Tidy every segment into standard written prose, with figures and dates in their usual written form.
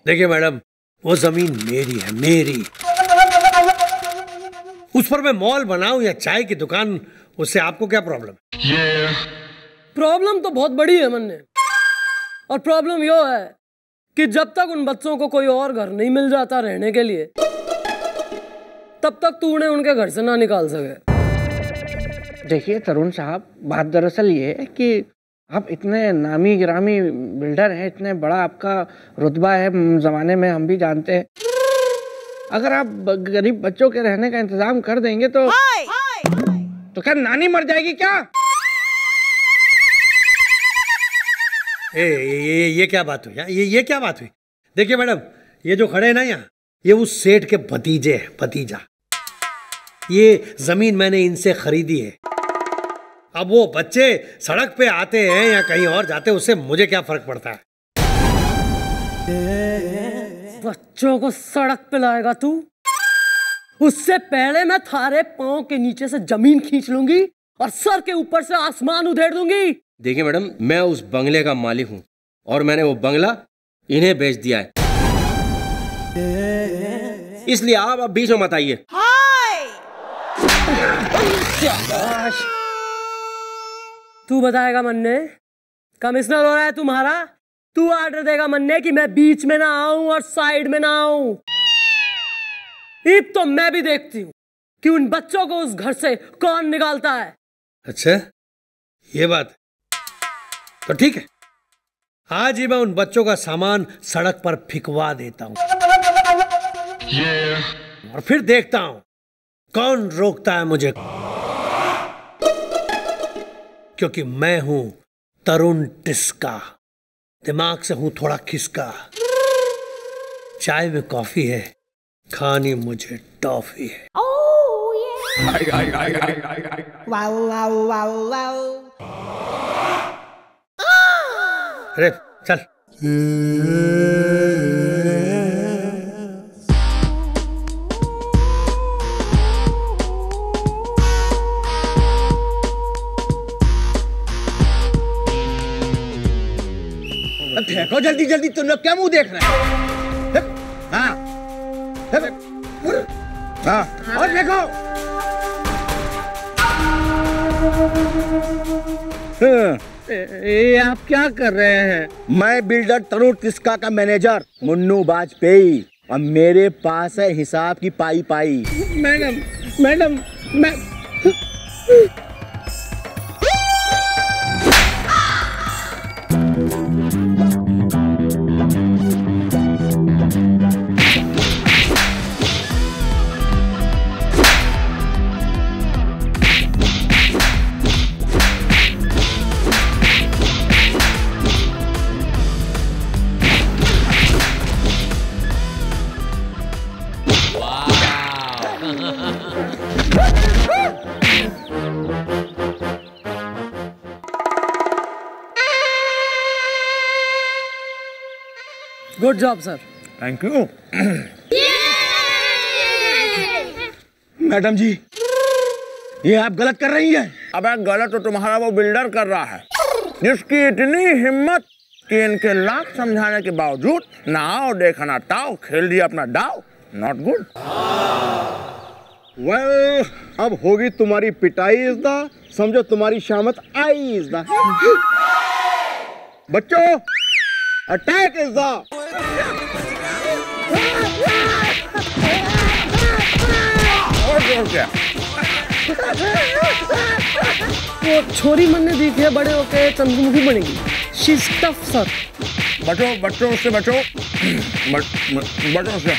देखिए मैडम, वो जमीन मेरी है, मेरी। उस पर मैं मॉल बनाऊं या चाय की दुकान, उससे आपको क्या प्रॉब्लम है? प्रॉब्लम तो बहुत बड़ी है मन्ने, और प्रॉब्लम यो है कि जब तक उन बच्चों को कोई और घर नहीं मिल जाता रहने के लिए, तब तक तू उन्हें उनके घर से ना निकाल सके। देखिए तरुण साहब, बात दरअसल ये है कि आप इतने नामी गिरामी बिल्डर हैं, इतने बड़ा आपका रुतबा है ज़माने में, हम भी जानते हैं। अगर आप गरीब बच्चों के रहने का इंतजाम कर देंगे तो क्या नानी मर जाएगी क्या? ये क्या बात हुई? ये क्या बात हुई? देखिए मैडम, ये जो खड़े हैं ना यहाँ, ये उस सेठ के भतीजे हैं, भतीजा। ये जमीन मैंने इनसे खरीदी है। अब वो बच्चे सड़क पे आते हैं या कहीं और जाते हैं, उससे मुझे क्या फर्क पड़ता है? बच्चों को सड़क पे लाएगा तू? उससे पहले मैं थारे पांव के नीचे से जमीन खींच लूंगी और सर के ऊपर से आसमान उधेड़ दूंगी। देखिए मैडम, मैं उस बंगले का मालिक हूँ और मैंने वो बंगला इन्हें बेच दिया है, इसलिए आप अब बीच में मत आइए। तू बताएगा मन्ने? कमिश्नर हो रहा है तुम्हारा? तू आर्डर देगा मन्ने कि मैं बीच में ना आऊं और साइड में ना आऊं? ईब तो मैं भी देखती हूँ कि उन बच्चों को उस घर से कौन निकालता है। अच्छा, ये बात है तो ठीक है, आज ही मैं उन बच्चों का सामान सड़क पर फिकवा देता हूँ और फिर देखता हूं कौन रोकता है मुझे, क्योंकि मैं हूं तरुण टिस्का, दिमाग से हूं थोड़ा खिसका। चाय में कॉफी है, खानी मुझे टॉफी है। अरे चल। फेंको जल्दी जल्दी, तुम लोग क्या मुंह देख रहे हैं? हाँ हाँ, और फेंको। ये आप क्या कर रहे हैं? मैं बिल्डर तरुण टिस्का का मैनेजर मुन्नू वाजपेयी, और मेरे पास है हिसाब की पाई पाई। मैडम मैं good job sir. Thank you. Madam ji, ये आप गलत कर रही हैं। अबे गलत तो तुम्हारा वो बिल्डर कर रहा है, जिसकी इतनी हिम्मत कि इनके लाख समझाने के बावजूद ना आओ देखा ना ताओ, खेल दिया अपना दाव। Not good. वेल, अब होगी तुम्हारी पिटाई इस दा, समझो तुम्हारी शामत आई इस दा। बच्चों, अटैक इस दा। वो छोरी मन्ने दिखी है बड़े होके चंद्रमुखी बनेगी। She is tough sir. बच्चों से बचो, बच्चों से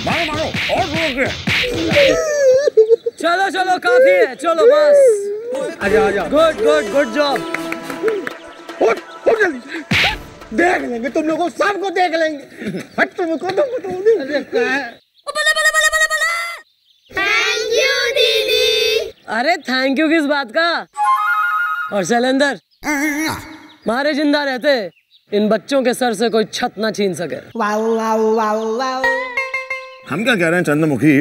मारो मारो और जोर से। चलो चलो काफी है, चलो बस। आजा आजा। Good good good job. जल्दी देख लेंगे तुम लोगों, सबको देख लेंगे। हट तुमको थैंक यू दीदी। अरे थैंक यू किस बात का? और शैलेंदर, मारे जिंदा रहते इन बच्चों के सर से कोई छत ना छीन सके। हम क्या कह रहे हैं चंद्रमुखी?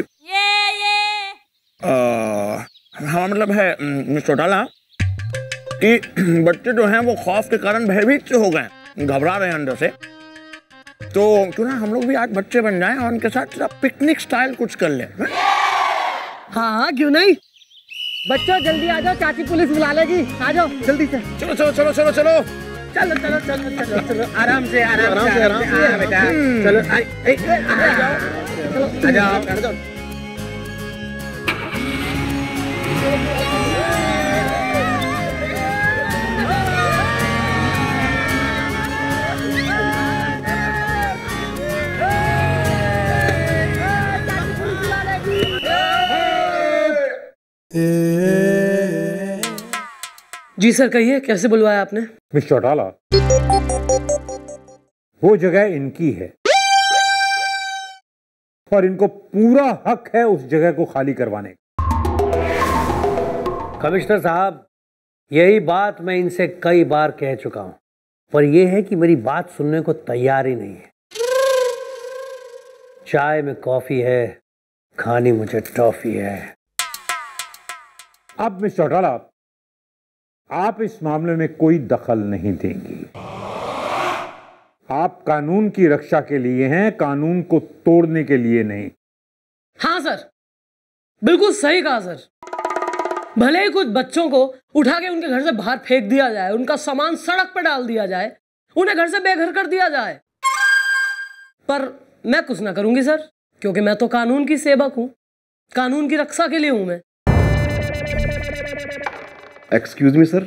हाँ मतलब है चौटाला कि बच्चे जो हैं वो खौफ के कारण भयभीत से हो गए, घबरा रहे हैं अंदर से। तो क्यों ना हम लोग भी आज बच्चे बन जाएं और उनके साथ पिकनिक स्टाइल कुछ कर लें। हाँ हाँ क्यों नहीं। बच्चों जल्दी आ जाओ, चाची पुलिस बुला लेगी। आ जाओ जल्दी से। चलो चलो चलो चलो चलो चलो चलो चलो चलो चलो आराम से बेटा चलो आ जाओ। जी सर कहिए, कैसे बुलवाया आपने? मिस्टर चौटाला, वो जगह इनकी है और इनको पूरा हक है उस जगह को खाली करवाने का। कमिश्नर साहब, यही बात मैं इनसे कई बार कह चुका हूं, पर यह है कि मेरी बात सुनने को तैयार ही नहीं है। चाय में कॉफी है, खानी मुझे टॉफी है। अब मिस्टर चौटाला, आप इस मामले में कोई दखल नहीं देंगी। आप कानून की रक्षा के लिए हैं, कानून को तोड़ने के लिए नहीं। हाँ सर, बिल्कुल सही कहा सर। भले ही कुछ बच्चों को उठा के उनके घर से बाहर फेंक दिया जाए, उनका सामान सड़क पर डाल दिया जाए, उन्हें घर से बेघर कर दिया जाए, पर मैं कुछ ना करूंगी सर, क्योंकि मैं तो कानून की सेवक हूं, कानून की रक्षा के लिए हूं मैं। एक्सक्यूज मी सर,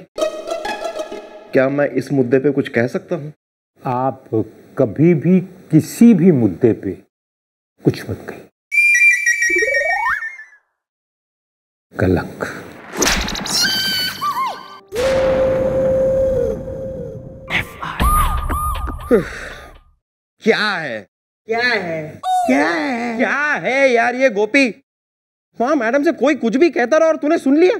क्या मैं इस मुद्दे पे कुछ कह सकता हूं? आप कभी भी किसी भी मुद्दे पे कुछ मत कहिए। कलंक। क्या है क्या है क्या है क्या है यार ये गोपी? वहां मैडम से कोई कुछ भी कहता रहा और तूने सुन लिया।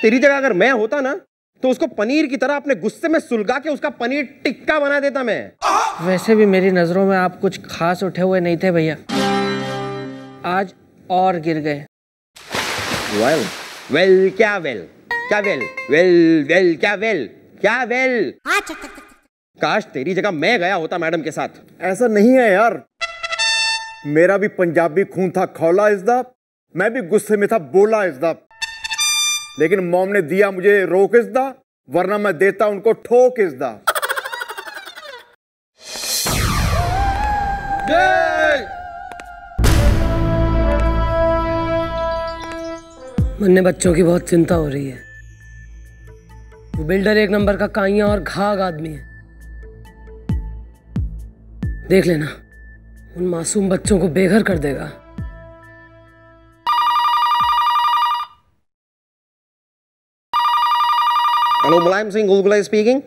तेरी जगह अगर मैं होता ना तो उसको पनीर की तरह अपने गुस्से में सुलगा के उसका पनीर टिक्का बना देता मैं। वैसे भी मेरी नजरों में आप कुछ खास उठे हुए नहीं थे भैया, आज और गिर गए। वेल वेल क्या वेल क्या वेल वेल वेल क्या वेल क्या वेल। काश तेरी जगह मैं गया होता मैडम के साथ। ऐसा नहीं है यार, मेरा भी पंजाबी खून था, खौला इज़ द, मैं भी गुस्से में था, बोला इज़ द, लेकिन मॉम ने दिया मुझे रोक इज़ द, वरना मैं देता उनको ठोक इज़ द। मन्ने बच्चों की बहुत चिंता हो रही है। वो बिल्डर एक नंबर का काइयां और घाघ आदमी है। देख लेना, उन मासूम बच्चों को बेघर कर देगा। Hello, Mulayam Singh Gulgula speaking.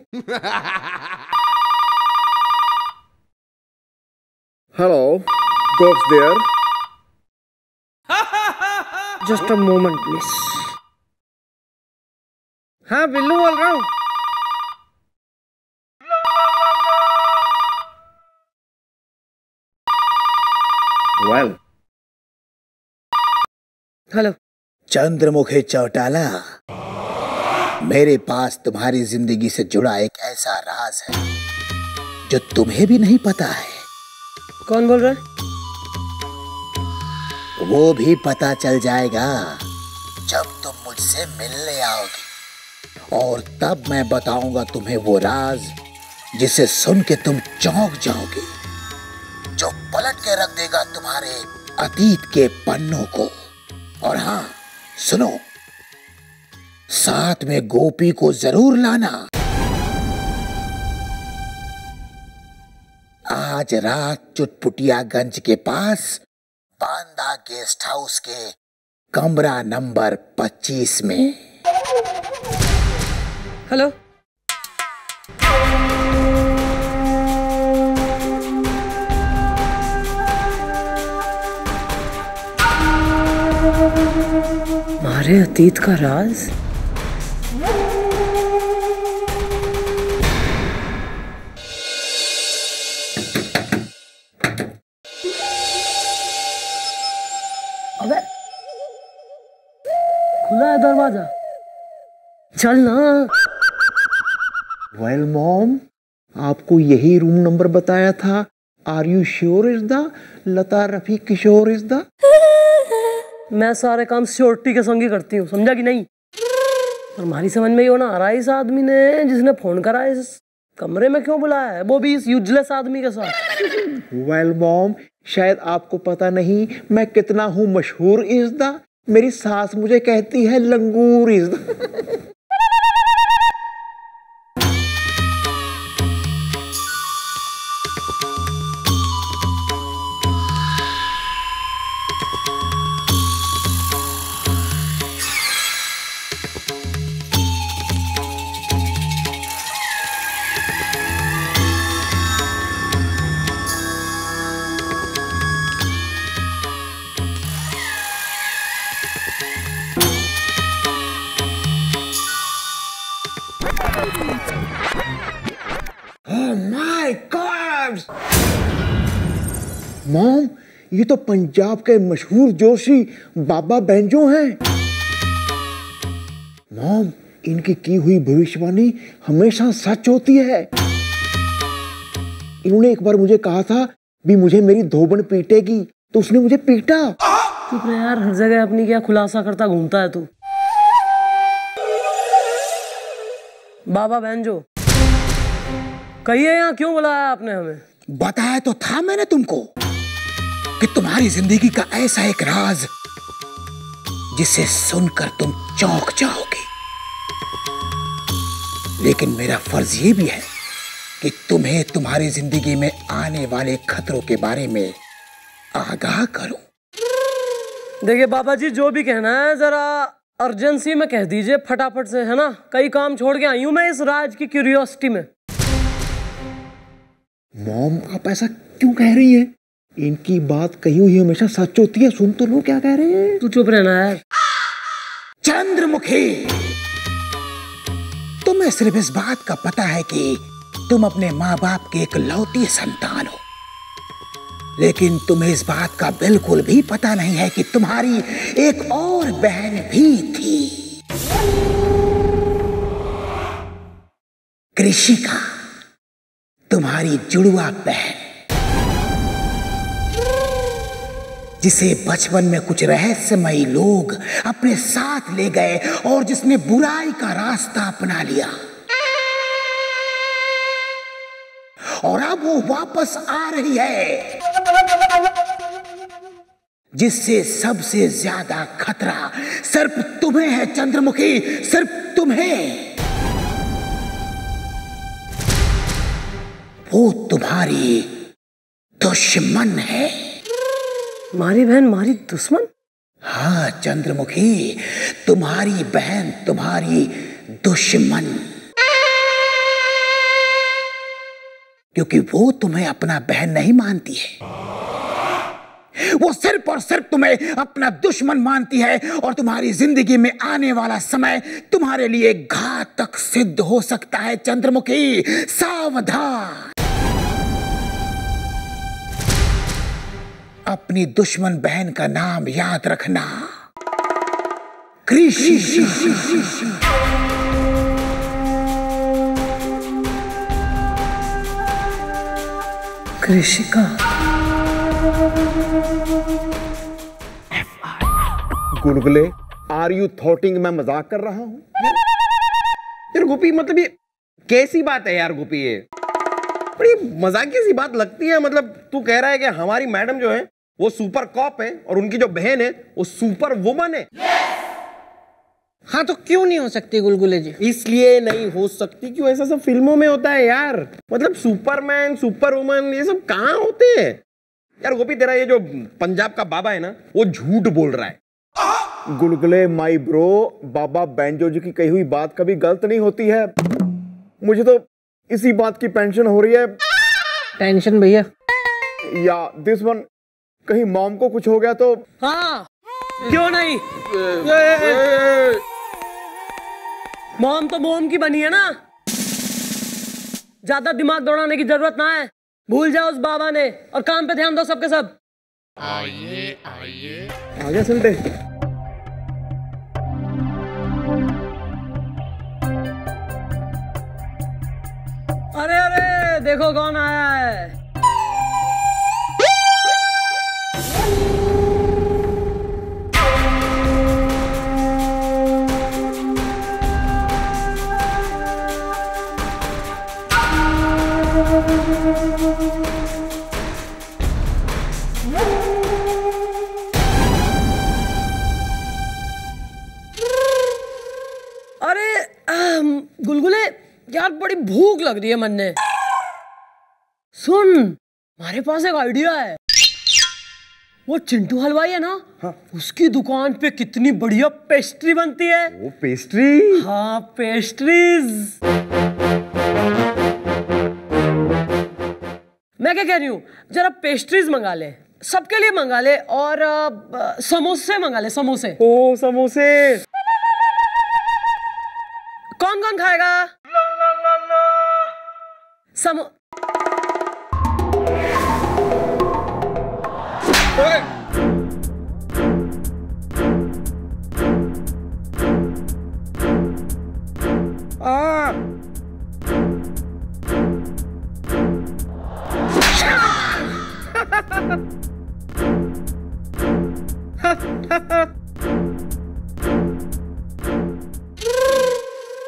Hello, Gops there. Just a moment please. हाँ बिल्लू बोल रहा हूँ। Well hello. चंद्रमुखी चौटाला, मेरे पास तुम्हारी जिंदगी से जुड़ा एक ऐसा राज है जो तुम्हें भी नहीं पता है। कौन बोल रहा है? वो भी पता चल जाएगा जब तुम मुझसे मिलने आओगी, और तब मैं बताऊंगा तुम्हें वो राज जिसे सुन के तुम चौंक जाओगे, जो पलट के रख देगा तुम्हारे अतीत के पन्नों को। और हाँ सुनो, साथ में गोपी को जरूर लाना। आज रात चुटपुटियागंज के पास बांदा गेस्ट हाउस के कमरा नंबर 25 में। हेलो। हमारे अतीत का राज? अबे खुला है दरवाजा, चल ना। वेल मॉम, आपको यही रूम नंबर बताया था are you sure is the Lata Rafi Kishore is the? मैं सारे काम श्योरिटी के संग ही करती हूँ, समझा कि नहीं? और हमारी समझ में ये होना आ रहा है इस आदमी ने जिसने फोन करा इस कमरे में क्यों बुलाया है, वो भी इस यूजलेस आदमी के साथ। वेल मॉम, शायद आपको पता नहीं मैं कितना हूँ मशहूर इज द। मेरी सास मुझे कहती है लंगूर इज द। मॉम, ये तो पंजाब के मशहूर जोशी बाबा बैंजो हैं। मॉम, इनकी की हुई भविष्यवाणी हमेशा सच होती है। इन्होंने एक बार मुझे कहा था भी मुझे मेरी धोबन पीटेगी, तो उसने मुझे पीटा। चुप रहे यार, हर जगह अपनी क्या खुलासा करता घूमता है तू। बाबा बैंजो, कहिए यहाँ क्यों बुलाया आपने हमें? बताया तो था मैंने तुमको कि तुम्हारी जिंदगी का ऐसा एक राज जिसे सुनकर तुम चौंक जाओगे, लेकिन मेरा फर्ज ये भी है कि तुम्हें तुम्हारी जिंदगी में आने वाले खतरों के बारे में आगाह करूं। देखिए बाबा जी, जो भी कहना है जरा अर्जेंसी में कह दीजिए फटाफट से, है ना? कई काम छोड़ के आई हूं मैं इस राज की क्यूरियोसिटी में। मॉम, आप ऐसा क्यों कह रही हैं? इनकी बात कही हुई हमेशा सच होती है। सुन तो लो क्या कह रहे हैं। तू चुप रहना यार। चंद्रमुखी, तुम्हें सिर्फ इस बात का पता है कि तुम अपने माँ बाप की इकलौती संतान हो, लेकिन तुम्हें इस बात का बिल्कुल भी पता नहीं है कि तुम्हारी एक और बहन भी थी, कृषिका, तुम्हारी जुड़वा बहन, जिसे बचपन में कुछ रहस्यमयी लोग अपने साथ ले गए और जिसने बुराई का रास्ता अपना लिया, और अब वो वापस आ रही है, जिससे सबसे ज्यादा खतरा सिर्फ तुम्हें है चंद्रमुखी, सिर्फ तुम्हें। वो तुम्हारी दुश्मन है। हमारी बहन हमारी दुश्मन? हाँ चंद्रमुखी, तुम्हारी बहन तुम्हारी दुश्मन, क्योंकि वो तुम्हें अपना बहन नहीं मानती है, वो सिर्फ और सिर्फ तुम्हें अपना दुश्मन मानती है, और तुम्हारी जिंदगी में आने वाला समय तुम्हारे लिए घातक सिद्ध हो सकता है चंद्रमुखी, सावधान। अपनी दुश्मन बहन का नाम याद रखना, कृषि। कृषिका। गुलगुले, आर यू थॉटिंग मैं मजाक कर रहा हूं? यार गोपी, मतलब ये कैसी बात है यार गोपी? ये बड़ी मजाकिया सी बात लगती है। मतलब तू कह रहा है कि हमारी मैडम जो है वो सुपर कॉप है और उनकी जो बहन है वो सुपर वुमन है। हाँ, तो क्यों नहीं हो सकती गुलगुले जी? इसलिए नहीं हो सकती क्यों, ऐसा सब फिल्मों में होता है यार। मतलब सुपरमैन, सुपर वुमन, ये सब कहाँ होते हैं यार? गोपी, तेरा ये जो पंजाब का बाबा है ना, वो झूठ बोल रहा है। गुलगुले माई ब्रो, बाबा बैंजो जी की कही हुई बात कभी गलत नहीं होती है। मुझे तो इसी बात की पेंशन हो रही है। टेंशन भैया? या दिस वन, कहीं मॉम को कुछ हो गया तो? हाँ, क्यों नहीं? मॉम तो मोम की बनी है ना, ज्यादा दिमाग दौड़ाने की जरूरत ना है। भूल जाओ उस बाबा ने और काम पे ध्यान दो सबके सब। आइए आइए, आ गया संडे। अरे अरे, देखो कौन आया है। यार बड़ी भूख लग रही है मन्ने। सुन, हमारे पास एक आइडिया है। वो चिंटू हलवाई है ना, हाँ। उसकी दुकान पे कितनी बढ़िया पेस्ट्री बनती है। वो पेस्ट्री? हाँ, पेस्ट्रीज। मैं क्या कह रही हूँ, जरा पेस्ट्रीज मंगा ले, सबके लिए मंगा ले, और समोसे मंगा ले, समोसे। ओ समोसे। कौन कौन खाएगा?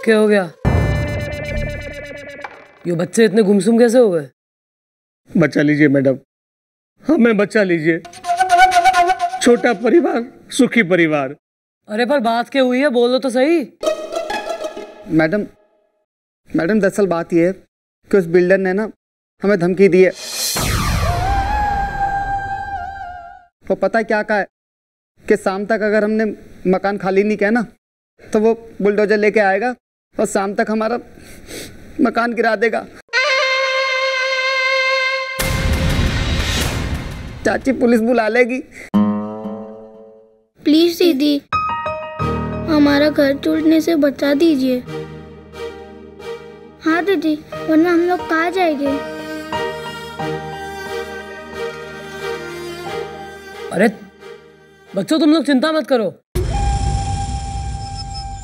क्या हो गया? ये बच्चे इतने गुमसुम कैसे हो गए? बचा लीजिए मैडम, हमें बचा लीजिए। छोटा परिवार, सुखी परिवार। अरे पर बात क्या हुई है, बोलो तो सही। मैडम दरअसल बात यह है कि उस बिल्डर ने ना हमें धमकी दी है। वो पता है क्या कहा है कि शाम तक अगर हमने मकान खाली नहीं किया ना तो वो बुलडोजर लेके आएगा और शाम तक हमारा मकान गिरा देगा। चाची पुलिस बुला लेगी। प्लीज दीदी, हमारा घर टूटने से बचा दीजिए। हाँ दीदी, वरना हम लोग कहाँ जाएंगे? अरे बच्चों, तुम लोग चिंता मत करो,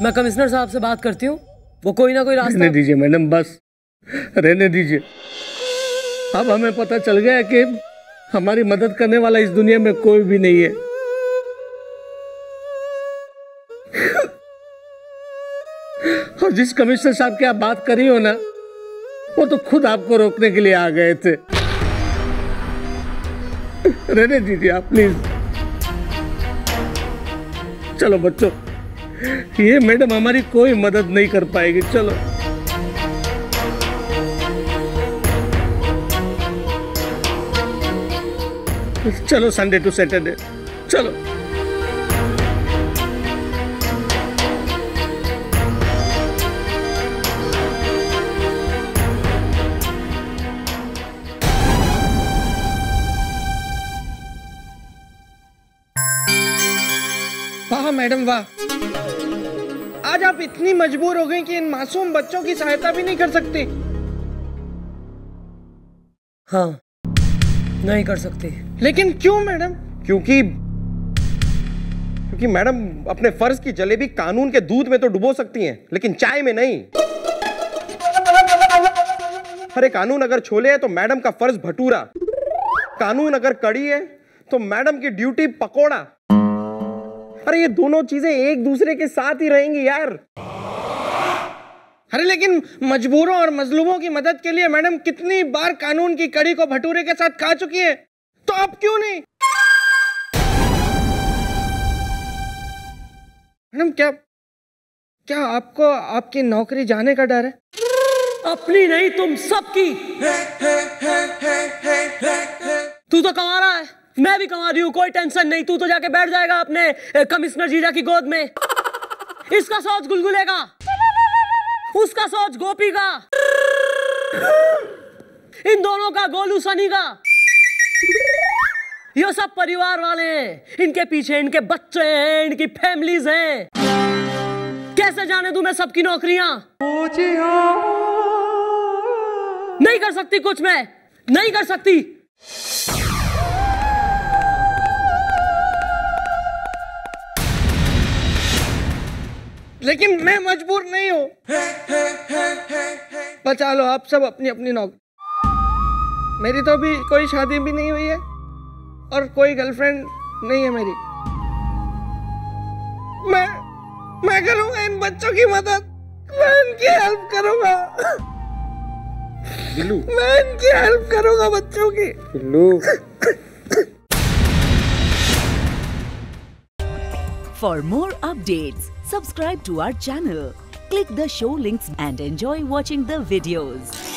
मैं कमिश्नर साहब से बात करती हूँ, वो कोई ना कोई रास्ता। रहने दीजिए मैडम, बस रहने दीजिए। अब हमें पता चल गया कि हमारी मदद करने वाला इस दुनिया में कोई भी नहीं है। और जिस कमिश्नर साहब की आप बात कर रही हो ना, वो तो खुद आपको रोकने के लिए आ गए थे। रहने दीजिए आप प्लीज। चलो बच्चों, ये मैडम हमारी कोई मदद नहीं कर पाएगी। चलो चलो, संडे टू सैटरडे चलो। वाह मैडम वाह, आज आप इतनी मजबूर हो गई कि इन मासूम बच्चों की सहायता भी नहीं कर सकती। हाँ, नहीं कर सकती। लेकिन क्यों मैडम? क्योंकि मैडम अपने फर्ज की जलेबी कानून के दूध में तो डुबो सकती हैं, लेकिन चाय में नहीं। अरे कानून अगर छोले है तो मैडम का फर्ज भटूरा, कानून अगर कड़ी है तो मैडम की ड्यूटी पकोड़ा। अरे ये दोनों चीजें एक दूसरे के साथ ही रहेंगी यार। अरे लेकिन मजबूरों और मजलूमों की मदद के लिए मैडम कितनी बार कानून की कड़ी को भटूरे के साथ खा चुकी है, तो अब क्यों नहीं? मैडम क्या आपको आपकी नौकरी जाने का डर है? अपनी नहीं, तुम सबकी। तू तो कमा रहा है, मैं भी कमा रही हूँ, कोई टेंशन नहीं। तू तो जाके बैठ जाएगा अपने कमिश्नर जीजा की गोद में। इसका सोच गुलगुले का, उसका सोच गोपी का, इन दोनों का गोलू सनी का। ये सब परिवार वाले हैं, इनके पीछे इनके बच्चे हैं, इनकी फैमिलीज हैं। कैसे जाने दूं मैं सबकी नौकरियां? नहीं कर सकती कुछ, मैं नहीं कर सकती। लेकिन मैं मजबूर नहीं हूं। बचा लो आप सब अपनी अपनी नौकरी। मेरी तो अभी कोई शादी भी नहीं हुई है और कोई गर्लफ्रेंड नहीं है मेरी। मैं करूंगा इन बच्चों की मदद, मैं इनकी हेल्प करूंगा। बिल्लू, मैं इनकी हेल्प करूंगा बच्चों की। Billu. For more updates, Subscribe to our channel, click the show links and enjoy watching the videos.